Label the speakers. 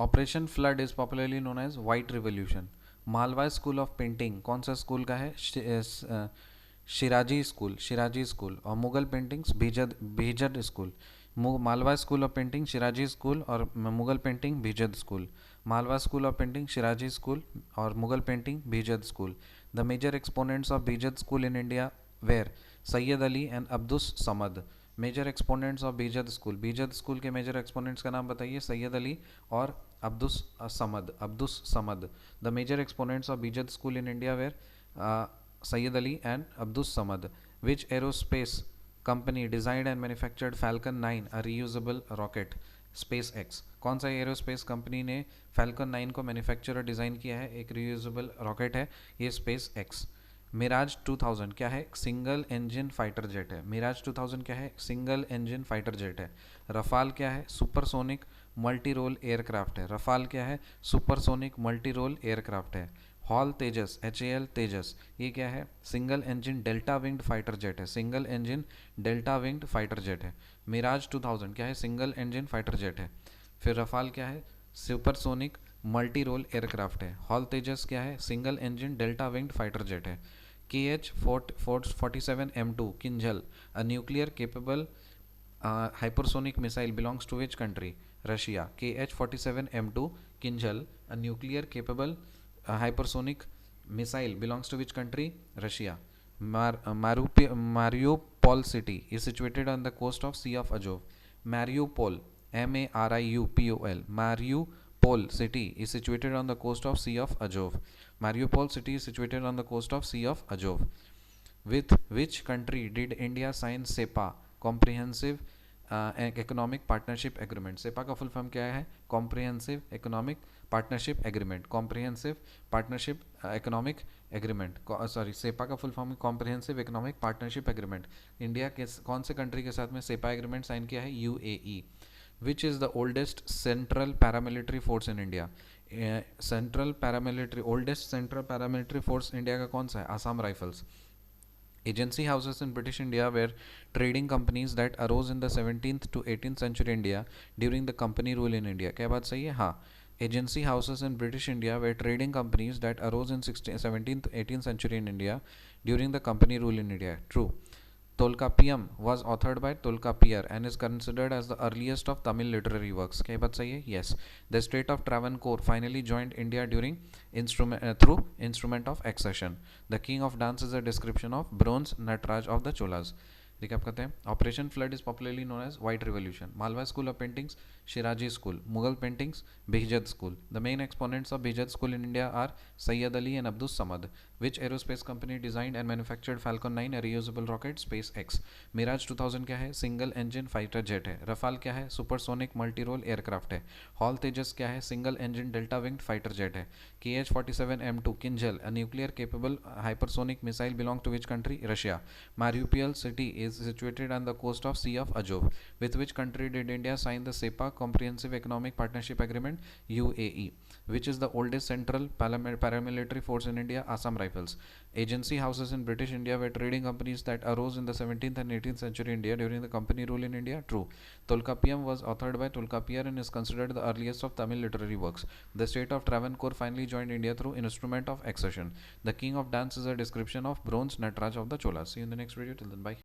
Speaker 1: Operation flood is popularly known as white revolution. Malwa school of painting कौन सा school का है? Shirazi school. और Mughal paintings Behzad Behzad school. Malwa school of painting Shirazi school और Mughal painting Behzad school. Malwa school of painting Shirazi school और Mughal painting Behzad school. The major exponents of Behzad school in India were Sayyid Ali and Abdus Samad. Major exponents of Behzad school के major exponents का नाम बताइए। Sayyid Ali और Abdus Samad. The major exponents of Behzad school in India were Sayyid Ali and Abdus Samad. Which aerospace company designed and manufactured Falcon 9, a reusable rocket? SpaceX। कौन सा aerospace company ने Falcon 9 को manufacture और design किया है? एक reusable rocket है ये SpaceX। मिराज 2000 क्या है? सिंगल इंजन फाइटर जेट है। मिराज 2000 क्या है? सिंगल इंजन फाइटर जेट है। रफाल क्या है? सुपरसोनिक मल्टी रोल एयरक्राफ्ट है। रफाल क्या है? सुपरसोनिक मल्टी रोल एयरक्राफ्ट है। हॉल तेजस HAL तेजस ये क्या है? Single engine delta winged fighter jet है। Single engine delta winged fighter jet है। मिराज 2000 क्या है? सिंगल इंजन फाइटर जेट है। फिर रफाल क्या है? सुपरसोनिक मल्टी रोल एयरक्राफ्ट है। हॉल तेजस क्या है? Single engine delta winged fighter jet है। KH-47M2 Kinzhal a nuclear capable hypersonic missile belongs to which country? Russia। KH-47M2 Kinjal, a nuclear capable hypersonic missile belongs to which country? Russia। Mariupol city is situated on the coast of Sea of Azov। Mariupol Mariupol Mariupol city is situated on the coast of Sea of Azov। Mariupol city is situated on the coast of Sea of Azov। With which country did India sign SEPA comprehensive economic partnership agreement? SEPA का full form क्या है? comprehensive economic partnership agreement। comprehensive partnership economic agreement sorry SEPA का full form comprehensive economic partnership agreement। India के कौन से country के साथ में SEPA एग्रीमेंट साइन किया है? UAE। Which is the oldest central paramilitary force in India? oldest central paramilitary force India का कौन सा है? Assam rifles. Agency houses in British India were trading companies that arose in the 17th to 18th century India during the company rule in India। क्या बात सही है? हाँ। Agency houses in British India were trading companies that arose in 17th to 18th century in India during the company rule in India। True। Tolkappiyam was authored by Tolkappiyar and is considered as the earliest of Tamil literary works। क्या बात सही है? Yes। The state of Travancore finally joined India through instrument of accession। The king of dance is a description of bronze Nataraj of the Cholas। Recap करते हैं। Operation flood is popularly known as white revolution. Malwa school of paintings Shirazi school. Mughal paintings Behzad school. The main exponents of Behzad school in India are Sayyid Ali and Abdus Samad. Which aerospace company designed and manufactured Falcon 9 a reusable rocket? SpaceX। Mirage 2000 क्या है? Single engine fighter jet है। Rafale क्या है? Supersonic multi role aircraft है। HAL तेजस क्या है? Single engine delta winged fighter jet है। KH-47M2 Kinzhal a nuclear capable hypersonic missile belong to which country? Russia. Mariupol city is situated on the coast of Sea of Azov। With which country did India sign the SEPA Comprehensive Economic Partnership Agreement? UAE। Which is the oldest central paramilitary force in India? Assam Rifles। Agency houses in British India were trading companies that arose in the 17th and 18th century India during the company rule in India? True। Tolkappiyam was authored by Tolkappiyar and is considered the earliest of Tamil literary works। The state of Travancore finally joined India through instrument of accession। The king of dance is a description of bronze Nataraj of the Cholas। See you in the next video. Till then, bye।